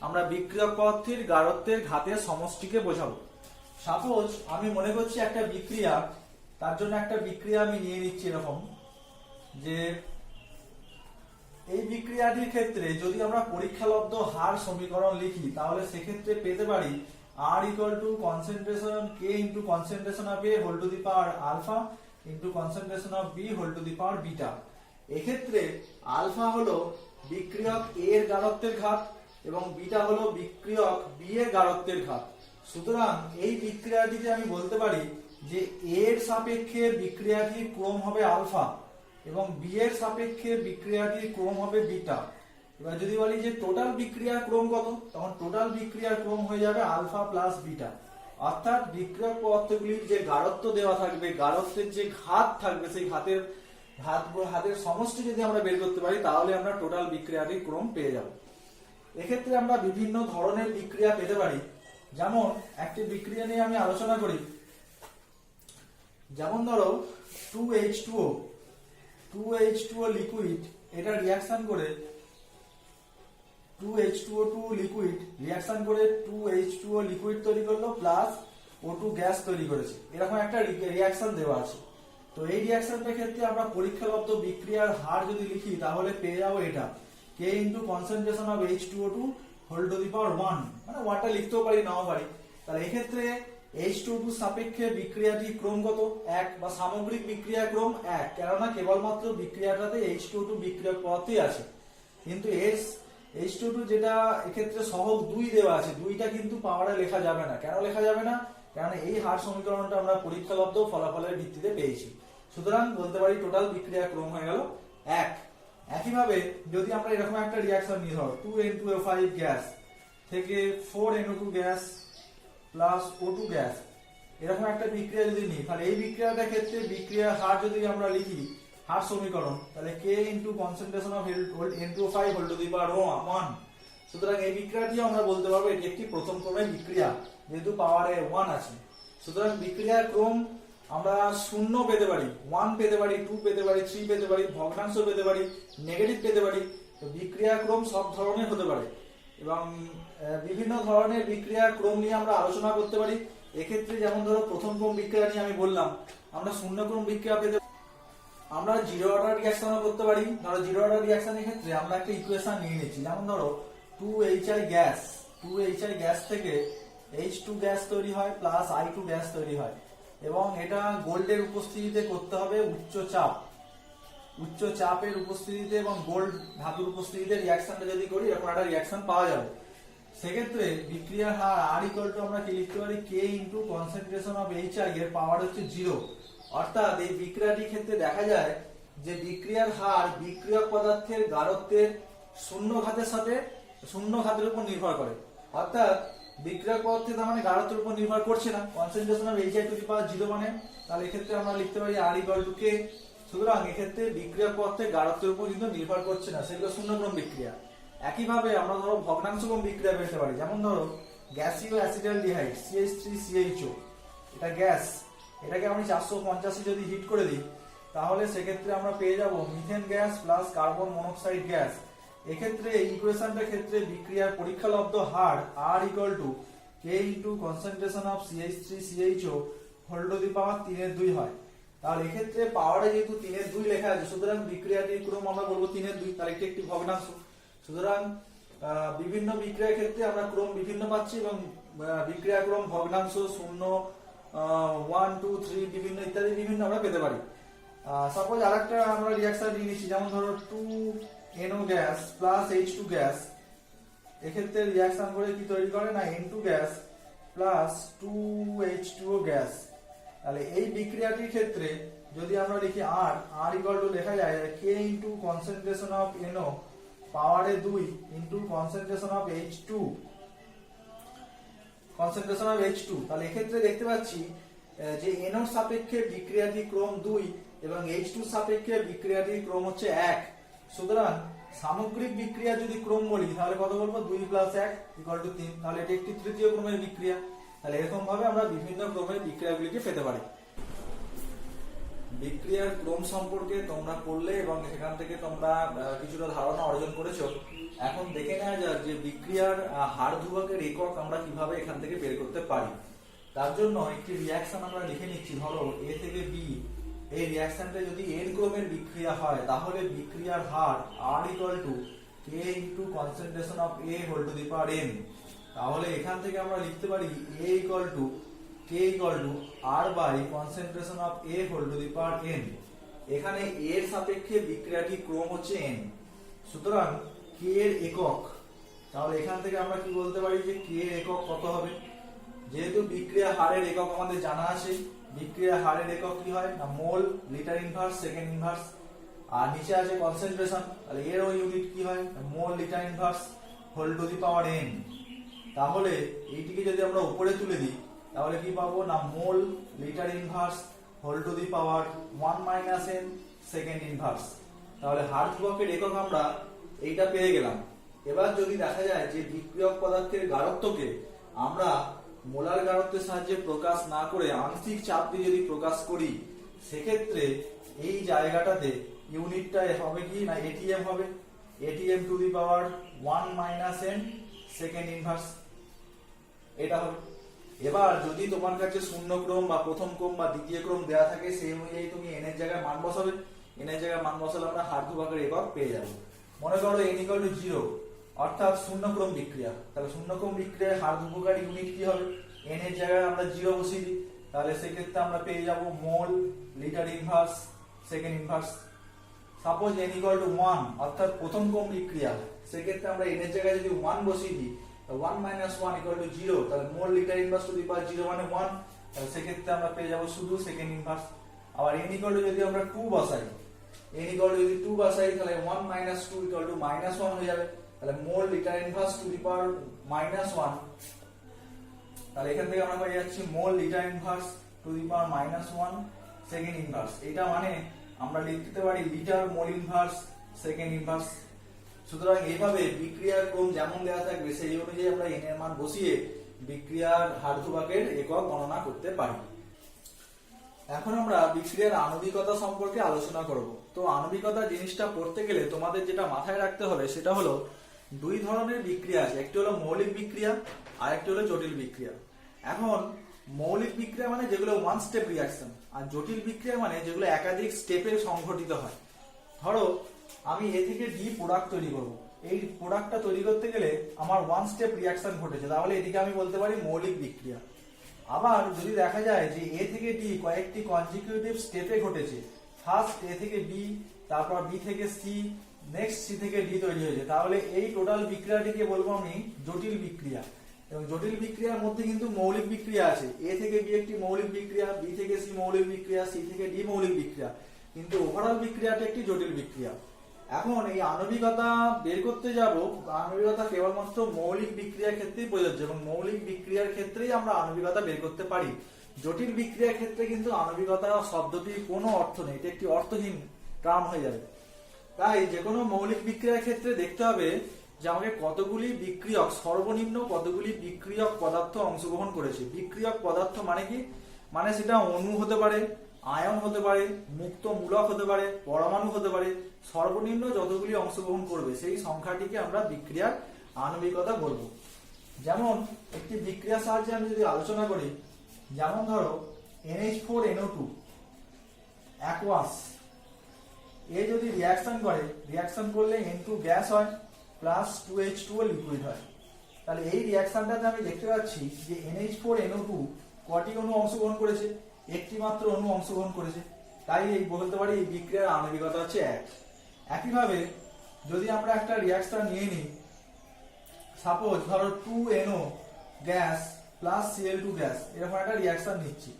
আমরা বিক্রিয়ক পদার্থের গাঢ়ত্বের ঘাতের সমষ্টিকে বোঝাবো। সাপোজ আমি মনে করছি একটা বিক্রিয়া, তার জন্য একটা বিক্রিয়া আমি নিয়ে নিচ্ছি এরকম যে এই বিক্রিয়াটির ক্ষেত্রে যদি আমরা পরীক্ষালব্ধ হার সমীকরণ লিখি তাহলে সেক্ষেত্রে পেতে পারি R equal to concentration K into concentration of A whole to the power alpha into concentration of B whole to the power beta। এক্ষেত্রে আলফা হলো বিক্রিয়ক A এর গাঢ়ত্বের ঘাত এবং বিটা হলো বিক্রিয়ক B এর গাঢ়ত্বের ঘাত। সুতরাং এই বিক্রিয়াটিতে আমি বলতে পারি যে A এর সাপেক্ষে বিক্রিয়াটির ক্রম হবে আলফা এবং বি এর সাপেক্ষে বিক্রিয়াটির ক্রম হবে বিটা। এবার যদি বলি যে টোটাল বিক্রিয়ার ক্রম কত, তখন টোটাল বিক্রিয়ার ক্রম হয়ে যাবে আলফা প্লাস বিটা। অর্থাৎ বিক্রিয়ক পদার্থগুলির যে গাঢ়ত্ব দেওয়া থাকবে, গাঢ়ত্বের যে ঘাত থাকবে, সেই ঘাতের সমষ্টি যদি আমরা বের করতে পারি তাহলে আমরা টোটাল বিক্রিয়াটির ক্রম পেয়ে যাব। এক্ষেত্রে আমরা বিভিন্ন ধরনের বিক্রিয়া পেতে পারি। যেমন একটি বিক্রিয়া নিয়ে আমি আলোচনা করি, যেমন ধরো 2H2O লিকুইড, এটা রিঅ্যাকশন করে 2H2O2 লিকুইড রিঅ্যাকশন করে 2H2O লিকুইড তৈরি করলো প্লাস O2 গ্যাস তৈরি করেছে, এরকম একটা রিঅ্যাকশন দেওয়া আছে। তো এই রিঅ্যাকশনটার ক্ষেত্রে আমরা পরীক্ষালব্ধ বিক্রিয়ার হার যদি লিখি তাহলে পেয়ে যাবো এটা K into concentration of H2O2 whole to the power 1, মানে 1টা লিখতেও পারি নাও পারি। তাহলে এক্ষেত্রে H2O2 সাপেক্ষে বিক্রিয়াটির ক্রম কত, 1, বা সামগ্রিক বিক্রিয়ার ক্রম 1, কেননা কেবলমাত্র বিক্রিয়াটাতে H2O2 বিক্রিয়ক পদার্থই আছে। কিন্তু H2O2 যেটা এক্ষেত্রে সহগ 2 দেওয়া আছে, 2টা কিন্তু পাওয়ারে লেখা যাবে না। কেন লেখা যাবে না? কারণ এই হার সমীকরণটা আমরা পরীক্ষালব্ধ ফলাফলের ভিত্তিতে পেয়েছি। সুতরাং বলতে পারি টোটাল বিক্রিয়ার ক্রম হয়ে গেল 1। একইভাবে যদি আমরা এরকম একটা রিঅ্যাকশন নিই, ধরো 2N2O5 গ্যাস থেকে 4NO2 gas plus O2 gas, এরকম একটা বিক্রিয়া যদি নিই তাহলে এই বিক্রিয়াটার ক্ষেত্রে বিক্রিয়ার হার যদি আমরা লিখি হার সমীকরণ তাহলে K into concentration of N2O5 whole to the power 1। সুতরাং এই বিক্রিয়াটি আমরা বলতে পারবো এটি একটি প্রথম ক্রমের বিক্রিয়া, যেহেতু পাওয়ারে 1 আছে। সুতরাং বিক্রিয়ার ক্রম আমরা 0 পেতে পারি, 1 পেতে পারি, 2 পেতে পারি, 3 পেতে পারি, ভগ্নাংশ পেতে পারি, নেগেটিভ পেতে পারি। তো বিক্রিয়ার ক্রম সব ধরনের হতে পারে এবং বিভিন্ন ধরনের বিক্রিয়ার ক্রম নিয়ে আমরা আলোচনা করতে পারি। এক্ষেত্রে যেমন ধরো প্রথম ক্রম বিক্রিয়া নিয়ে আমি বললাম, আমরা শূন্য ক্রম বিক্রিয়া পেতে, আমরা জিরো অর্ডার রিঅ্যাকশনও করতে পারি। ধরো জিরো অর্ডার রিঅ্যাকশনের ক্ষেত্রে আমরা একটা ইকুয়েশন নিয়ে নিচ্ছি, যেমন ধরো 2HI গ্যাস থেকে H2 গ্যাস তৈরি হয় প্লাস I2 গ্যাস তৈরি হয় এবং এটা গোল্ডের উপস্থিতিতে করতে হবে উচ্চ চাপের উপস্থিতিতে এবং গোল্ড ধাতুর উপস্থিতিতে রিঅ্যাকশনটা যদি করি এরকম একটা রিঅ্যাকশন পাওয়া যাবে। সেক্ষেত্রে বিক্রিয়ার হার R equal to আমরা কি লিখতে পারি K into concentration of HI এর পাওয়ার হচ্ছে 0। অর্থাৎ এই বিক্রিয়াটির ক্ষেত্রে দেখা যায় যে বিক্রিয়ার হার বিক্রিয়ক পদার্থের গাঢ়ত্বের শূন্য ঘাতের উপর নির্ভর করে। অর্থাৎ বিক্রিয়ক পদার্থে তার মানে গাঢ়ত্বের উপর নির্ভর করছে না। কনসেন্ট্রেশন অফ Hi⁴ মানে তাহলে এক্ষেত্রে আমরা লিখতে পারি R=K। সুতরাং এক্ষেত্রে বিক্রিয়ক পদার্থের গাঢ়ত্বের উপর কিন্তু নির্ভর করছে না, সেগুলো শূন্যক্রম বিক্রিয়া। একইভাবে আমরা ধরো ভগ্নাংশক্রম বিক্রিয়া পেতে পারি, যেমন ধরো গ্যাসীয় অ্যাসিটালডিহাইড CH3CHO, এটা গ্যাস, এটাকে আমি 485 যদি হিট করে দিই তাহলে সেক্ষেত্রে আমরা পেয়ে যাব methane gas plus carbon monoxide gas. এক্ষেত্রে এই ইকুয়েশনটার ক্ষেত্রে বিক্রিয়ার পরীক্ষালব্ধ হার R=K concentration of CH3CHO whole to the power 3/2 হয়। তাহলে এক্ষেত্রে পাওয়ারে যেহেতু 3/2 লেখা আছে, সুতরাং বিক্রিয়াটির ক্রম আমরা বলবো 3/2, তাহলে এটি একটি ভগ্নাংশ। সুতরাং বিভিন্ন বিক্রিয়ার ক্ষেত্রে আমরা ক্রম বিভিন্ন পাচ্ছি এবং বিক্রিয়া ক্রম ভগ্নাংশ 0, 1, 2, 3 বিভিন্ন ইত্যাদি বিভিন্ন আমরা পেতে পারি। সাপোজ আরেকটা আমরা রিঅ্যাকশন নিয়ে নিচ্ছি, যেমন ধরো 2NO gas plus H2 gas, এক্ষেত্রে রিঅ্যাকশন করে কি তৈরি করে না N2 gas plus 2H2O gas. তাহলে এই বিক্রিয়াটির ক্ষেত্রে যদি আমরা লিখি R লেখা যায় K কনসেন্ট্রেশন অফ NO পাওয়ারে 2 ইনটু কনসেন্ট্রেশন অফ H2। তাহলে এক্ষেত্রে দেখতে পাচ্ছি যে NO এর সাপেক্ষে বিক্রিয়াটি ক্রম 2 এবং H2 এর সাপেক্ষে বিক্রিয়াটি ক্রম হচ্ছে 1। সুতরাং সামগ্রিক বিক্রিয়া যদি ক্রম বলি তাহলে কত বলবো 2 + 1 = 3। তাহলে এটি একটি তৃতীয় ক্রমের বিক্রিয়া। তাহলে এরকম ভাবে আমরা বিভিন্ন ক্রমের বিক্রিয়াগুলিকে পেতে পারি। বিক্রিয়ার ক্রম সম্পর্কে তোমরা পড়লে এবং সেখান থেকে তোমরা কিছুটা ধারণা অর্জন করেছো। এখন দেখে নেওয়া যাক যে বিক্রিয়ার হার ধ্রুবকের একক আমরা কিভাবে এখান থেকে বের করতে পারি। তার জন্য একটি রিঅ্যাকশন আমরা লিখে নিচ্ছি, ধরো A থেকে B, এই রিঅ্যাকশনটা যদি n ক্রমের বিক্রিয়া হয় তাহলে বিক্রিয়ার হার R=K concentration of A whole to the power n। তাহলে এখান থেকে আমরা লিখতে পারি K R by concentration of A whole to the power n। এখানে A এর সাপেক্ষে বিক্রিয়াটি ক্রম হচ্ছে n, সুতরাং K এর একক, তাহলে এখান থেকে আমরা কি বলতে পারি যে K এর একক কত হবে। যেহেতু বিক্রিয়া হারের একক আমাদের জানা আছে, বিক্রিয়া হারের একক কি হয় না mole, litre inverse, second inverse, আর নিচে আছে কনসেন্ট্রেশন, তাহলে এর ওই ইউনিট কি হয় mole, litre inverse whole to the power n। তাহলে এইটিকে যদি আমরা উপরে তুলে দিই তাহলে কি পাবো না mole, litre inverse whole to the power 1 - n second inverse. তাহলে হার ধ্রুবকের একক আমরা এইটা পেয়ে গেলাম। এবার যদি দেখা যায় যে বিক্রিয়ক পদার্থের গাঢ়ত্বকে আমরা মোলার গাঢ়ত্বের সাহায্যে প্রকাশ না করে আংশিক চাপ দিয়ে যদি প্রকাশ করি, সেক্ষেত্রে এই জায়গাটাতে ইউনিটটা হবে কি না ATM হবে, ATM two the power 1 - n second inverse, এটা হবে। এবার যদি তোমার কাছে শূন্য ক্রম বা প্রথম ক্রম বা দ্বিতীয় ক্রম দেওয়া থাকে, সেই অনুযায়ী তুমি n এর জায়গায় মান বসাবে, n এর জায়গায় মান বসালে আমরা হার ধ্রুবকের একক পেয়ে যাব। মনে করো n = 0, অর্থাৎ শূন্য ক্রম বিক্রিয়া। তাহলে শূন্য ক্রম বিক্রিয়ায় হার ধ্রুবকের ইউনিট কি হবে, n এর জায়গায় আমরা 0 বসিয়ে দিই, তাহলে সেক্ষেত্রে আমরা পেয়ে যাব mole, litre inverse, second inverse. Suppose n = 1, অর্থাৎ প্রথম ক্রম বিক্রিয়া, সেক্ষেত্রে আমরা n এর জায়গায় যদি 1 বসিয়ে দিই 1 - 1 = 0, তাহলে mole, litre inverse to the পাওয়ার 0 মানে 1, তাহলে সেক্ষেত্রে আমরা পেয়ে যাব শুধু সেকেন্ড ইনভার্স। আবার n যদি আমরা 2 বসাই, n যদি 2 বসাই তাহলে 1 - 2 = -1 হয়ে যাবে, তাহলে mole, litre inverse to the power -1। তাহলে এখান থেকে আমরা পেয়ে যাচ্ছি mole, litre inverse to the power -1 second inverse. এটা মানে আমরা লিখতে পারি litre mole inverse second inverse. সুতরাং এইভাবে বিক্রিয়ার ক্রম যেমন দেওয়া থাকবে সেই অনুযায়ী আমরা n এর মান বসিয়ে বিক্রিয়ার হার ধ্রুবকের একক গণনা করতে পারি। এখন আমরা বিক্রিয়ার আণবিকতা সম্পর্কে আলোচনা করব। তো আণবিকতা জিনিসটা পড়তে গেলে তোমাদের যেটা মাথায় রাখতে হবে সেটা হলো দুই ধরনের বিক্রিয়া আছে, একটি হলো মৌলিক বিক্রিয়া আর একটি হলো জটিল বিক্রিয়া। এখন মৌলিক বিক্রিয়া মানে যেগুলো ওয়ান স্টেপ রিঅ্যাকশন, আর জটিল বিক্রিয়া মানে যেগুলো একাধিক স্টেপে সংঘটিত হয়। ধরো আমি এ থেকে ডি প্রোডাক্ট তৈরি করব, এই প্রোডাক্টটা তৈরি করতে গেলে আমার ওয়ান স্টেপ রিঅ্যাকশন ঘটেছে, তাহলে এটিকে আমি বলতে পারি মৌলিক বিক্রিয়া। আবার যদি দেখা যায় যে এ থেকে ডি কয়েকটি কনজিকিউটিভ স্টেপে ঘটেছে, ফার্স্ট এ থেকে বি, তারপর বি থেকে সি, নেক্সট সি থেকে ডি তৈরি হয়েছে, তাহলে এই টোটাল বিক্রিয়াটিকে বলবো আমি জটিল বিক্রিয়া। এবং জটিল বিক্রিয়ার মধ্যে কিন্তু মৌলিক বিক্রিয়া আছে, এ থেকে বি একটি মৌলিক বিক্রিয়া, বি থেকে সি মৌলিক বিক্রিয়া, সি থেকে ডি মৌলিক বিক্রিয়া। কিন্তু ওভারঅল বিক্রিয়াটা একটি জটিল বিক্রিয়া। এখন এই আণবিকতা বের করতে যাব, আণবিকতা কেবলমাত্র মৌলিক বিক্রিয়ার ক্ষেত্রেই প্রযোজ্য এবং মৌলিক বিক্রিয়ার ক্ষেত্রেই আমরা আণবিকতা বের করতে পারি। জটিল বিক্রিয়ার ক্ষেত্রে কিন্তু আণবিকতা শব্দটির কোনো অর্থ নেই, এটা একটি অর্থহীন টার্ম হয়ে যাবে। তাই যে কোনো মৌলিক বিক্রিয়ার ক্ষেত্রে দেখতে হবে যে আমাকে কতগুলি বিক্রিয়ক, সর্বনিম্ন কতগুলি বিক্রিয়ক পদার্থ অংশগ্রহণ করেছে। বিক্রিয়ক পদার্থ মানে কি, মানে সেটা অণু হতে পারে, আয়ন হতে পারে, মুক্ত মূলক হতে পারে, পরমাণু হতে পারে, সর্বনিম্ন যতগুলি অংশগ্রহণ করবে সেই সংখ্যাটিকে আমরা বিক্রিয়ার আণবিকতা বলবো। যেমন একটি বিক্রিয়ার সাহায্যে আমি যদি আলোচনা করি, যেমন ধরো NH4NO2 অ্যাকুয়াস, এ যদি রিঅ্যাকশন করে, রিঅ্যাকশন করলে N2 গ্যাস হয় প্লাস 2H2O লিকুইড হয়। তাহলে এই রিঅ্যাকশনটাতে আমি দেখতে পাচ্ছি যে NH4NO2 কটি অণু অংশগ্রহণ করেছে, একটি মাত্র অণু অংশগ্রহণ করেছে। তাই এই বলতে পারি এই বিক্রিয়ার আণবিকতা হচ্ছে 1। একইভাবে যদি আমরা একটা রিঅ্যাকশন নিয়ে নিই, সাপোজ ধরো 2NO gas plus Cl2 gas, এরকম একটা রিঅ্যাকশন নিচ্ছি,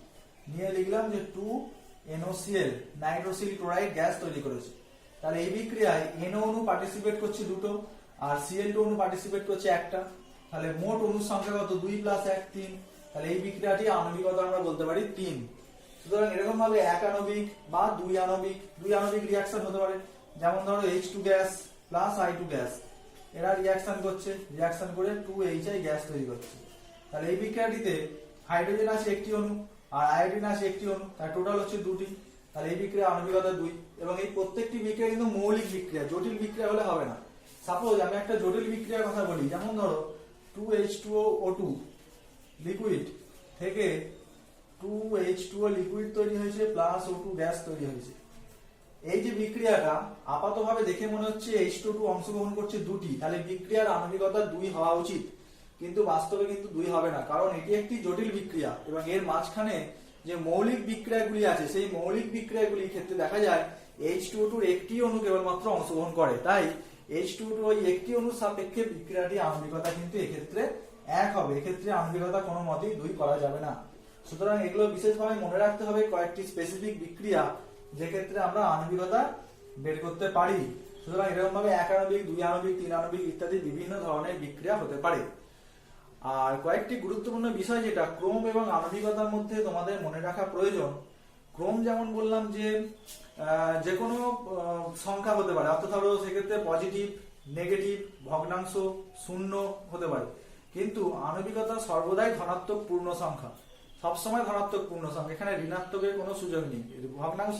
নিয়ে লিখলাম যে 2NOCl নাইট্রোসিল ক্লোরাইড গ্যাস তৈরি করেছে। তাহলে এই বিক্রিয়ায় NO অণু পার্টিসিপেট করছে দুটো আর Cl2 অণু পার্টিসিপেট করছে একটা। তাহলে মোট অণুর সংখ্যা কত, 2 + 1 3। তাহলে এই বিক্রিয়াটি আণবিকতা আমরা বলতে পারি 3। সুতরাং এরকম ভাবে এক আণবিক বা দুই আণবিক রিঅ্যাকশন হতে পারে। যেমন ধরো H2 gas plus I2 gas, এরা রিঅ্যাকশন করছে, রিঅ্যাকশন করে 2HI গ্যাস তৈরি করছে। তাহলে এই বিক্রিয়াটিতে হাইড্রোজেন আছে একটি অণু আর আয়োডিন আছে একটি অণু, তার টোটাল হচ্ছে 2টি। তাহলে এই বিক্রিয়া আণবিকতা 2। এবং এই প্রত্যেকটি বিক্রিয়া কিন্তু মৌলিক বিক্রিয়া, জটিল বিক্রিয়া হলে হবে না। সাপোজ আমি একটা জটিল বিক্রিয়ার কথা বলি, যেমন ধরো 2H2O2 লিকুইড থেকে 2H2O লিকুইড তৈরি হয়েছে প্লাস O2 গ্যাস তৈরি হয়েছে। এই যে বিক্রিয়াটা আপাতভাবে দেখে মনে হচ্ছে H2O2 অংশগ্রহণ করছে 2টি, তাহলে বিক্রিয়ার আণবিকতা 2 হওয়া উচিত, কিন্তু বাস্তবে কিন্তু 2 হবে না, কারণ এটি একটি জটিল বিক্রিয়া এবং এর মাঝখানে যে মৌলিক বিক্রিয়াগুলি আছে সেই মৌলিক বিক্রিয়াগুলির ক্ষেত্রে দেখা যায় H2O2 একটি অণু কেবলমাত্র অংশগ্রহণ করে। তাই H2O2 ওই একটি অণুর সাপেক্ষে বিক্রিয়াটি আণবিকতা কিন্তু এক্ষেত্রে 1 হবে। এক্ষেত্রে আণবিকতা কোনো মতেই 2 করা যাবে না। সুতরাং এগুলো বিশেষভাবে মনে রাখতে হবে, কয়েকটি স্পেসিফিক বিক্রিয়া যে ক্ষেত্রে আমরা আণবিকতা বের করতে পারি। সুতরাং এরকম ভাবে 1 আণবিক, 2 আণবিক, 3 আণবিক ইত্যাদি বিভিন্ন ধরনের বিক্রিয়া হতে পারে। আর কয়েকটি গুরুত্বপূর্ণ বিষয় যেটা ক্রম এবং আণবিকতার মধ্যে তোমাদের মনে রাখা প্রয়োজন। ক্রম যেমন বললাম যে যে কোনো সংখ্যা হতে পারে, অর্থাৎ ধরো সেক্ষেত্রে পজিটিভ, নেগেটিভ, ভগ্নাংশ, শূন্য হতে পারে। কিন্তু আণবিকতা সর্বদাই ধনাত্মক পূর্ণ সংখ্যা, সবসময় ধনাত্মক পূর্ণ সংখ্যা, এখানে ঋণাত্মকের কোনো সুযোগ নেই। ভগ্নাংশ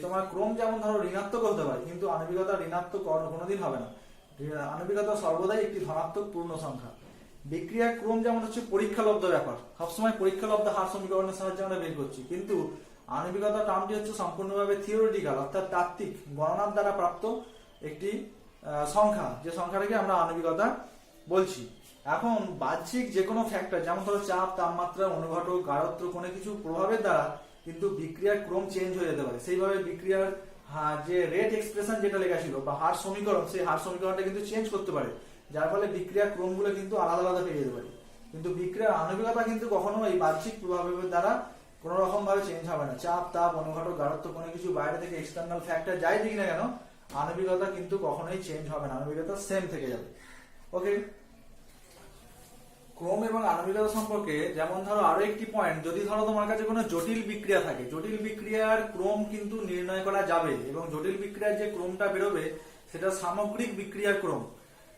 তোমার ক্রম যেমন ধরো ঋণাত্মক হতে পারে, কিন্তু আণবিকতা ঋণাত্মক কোনোদিন হবে না। আণবিকতা সর্বদাই একটি ধনাত্মক পূর্ণ সংখ্যা। বিক্রিয়া ক্রম যেমন হচ্ছে পরীক্ষালব্ধ ব্যাপার, সবসময় পরীক্ষালব্ধ হার সমীকরণের সাহায্যে আমরা বের করছি, কিন্তু আণবিকতা টার্মটি হচ্ছে সম্পূর্ণভাবে থিওরিটিক্যাল, অর্থাৎ তাত্ত্বিক গণনার দ্বারা প্রাপ্ত একটি সংখ্যা, যে সংখ্যাটাকে আমরা আণবিকতা বলছি। এখন বাহ্যিক যে কোনো ফ্যাক্টর, যেমন ধরো চাপ, তাপমাত্রা, অনুঘটক, গাঢ়ত্ব, কোনো কিছু প্রভাবের দ্বারা কিন্তু বিক্রিয়ার ক্রম চেঞ্জ হয়ে যেতে পারে। সেইভাবে বিক্রিয়ার যে রেট এক্সপ্রেশন যেটা লেখা ছিল বা হার সমীকরণ, সেই হার সমীকরণটা কিন্তু চেঞ্জ করতে পারে, যার ফলে বিক্রিয়ার ক্রমগুলো কিন্তু আলাদা আলাদা পেয়ে যেতে পারে। কিন্তু বিক্রিয়ার আণবিকতা কিন্তু কখনো এই বাহ্যিক প্রভাবের দ্বারা কোন রকম ভাবে চেঞ্জ হবে না। চাপ, তাপ, অনুঘটক, গাঢ়ত্ব, কোনো কিছু বাইরে থেকে এক্সটার্নাল ফ্যাক্টর যাই দিক না কেন, আণবিকতা কিন্তু কখনোই চেঞ্জ হবে না, আণবিকতা সেম থেকে যাবে। ওকে, ক্রম এবং আণবিকতা সম্পর্কে যেমন ধরো আরো একটি পয়েন্ট, যদি ধরো তোমার কাছে কোনো জটিল বিক্রিয়া থাকে, জটিল বিক্রিয়ার ক্রম কিন্তু নির্ণয় করা যাবে এবং জটিল বিক্রিয়ার যে ক্রমটা বেরোবে সেটা সামগ্রিক বিক্রিয়ার ক্রম,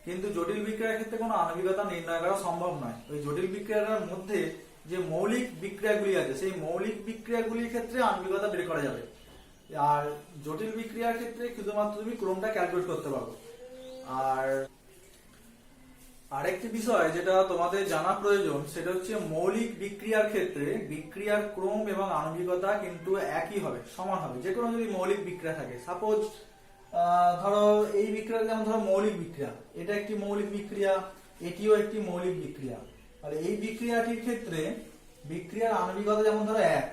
কিন্তু জটিল বিক্রিয়ার ক্ষেত্রে কোনো আণবিকতা নির্ণয় করা সম্ভব নয়। ওই জটিল বিক্রিয়ার মধ্যে যে মৌলিক বিক্রিয়াগুলি আছে সেই মৌলিক বিক্রিয়াগুলির ক্ষেত্রে আণবিকতা বের করা যাবে, আর জটিল বিক্রিয়ার ক্ষেত্রে শুধুমাত্র তুমি ক্রমটা ক্যালকুলেট করতে পারো। আর আরেকটি বিষয় যেটা তোমাদের জানা প্রয়োজন, সেটা হচ্ছে মৌলিক বিক্রিয়ার ক্ষেত্রে বিক্রিয়ার ক্রম এবং আণবিকতা কিন্তু একই হবে, সমান হবে। যে কোনো যদি মৌলিক বিক্রিয়া থাকে, সাপোজ ধরো এই বিক্রিয়া, যেমন ধরো মৌলিক বিক্রিয়া, এটা একটি মৌলিক বিক্রিয়া, এটিও একটি মৌলিক বিক্রিয়া। তাহলে এই বিক্রিয়াটির ক্ষেত্রে বিক্রিয়ার আণবিকতা যেমন ধরো 1,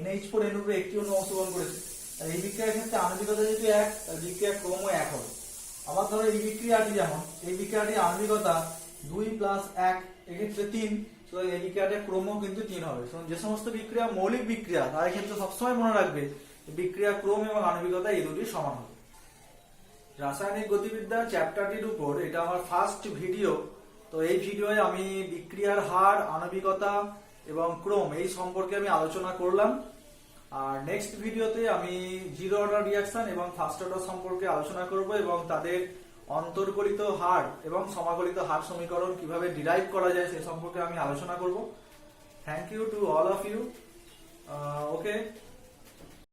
NH4NO2 একটি অণু অংশগ্রহণ করেছে, এই বিক্রিয়ার ক্ষেত্রে আণবিকতা যেহেতু 1, তাহলে বিক্রিয়ার ক্রমও 1 হবে। আবার ধরো এই বিক্রিয়াটি, যেমন এই বিক্রিয়াটি আণবিকতা 2 + 1, এক্ষেত্রে 3, তো এই বিক্রিয়াটির ক্রমও কিন্তু 3 হবে। যে সমস্ত বিক্রিয়া মৌলিক বিক্রিয়া তার ক্ষেত্রে সবসময় মনে রাখবে বিক্রিয়া ক্রম এবং আণবিকতা এই দুটি সমান হবে। রাসায়নিক গতিবিদ্যা চ্যাপ্টারটির উপর এটা আমার ফার্স্ট ভিডিও। তো এই ভিডিওয়ে আমি বিক্রিয়ার হার, আণবিকতা এবং ক্রম এই সম্পর্কে আমি আলোচনা করলাম। আর নেক্সট ভিডিওতে আমি জিরো অর্ডার রিঅ্যাকশন এবং ফার্স্ট অর্ডার সম্পর্কে আলোচনা করব এবং তাদের অন্তর্গলিত হার এবং সমাকলিত হার সমীকরণ কিভাবে ডিরাইভ করা যায় সে সম্পর্কে আমি আলোচনা করব। Thank you to all of you. Okay.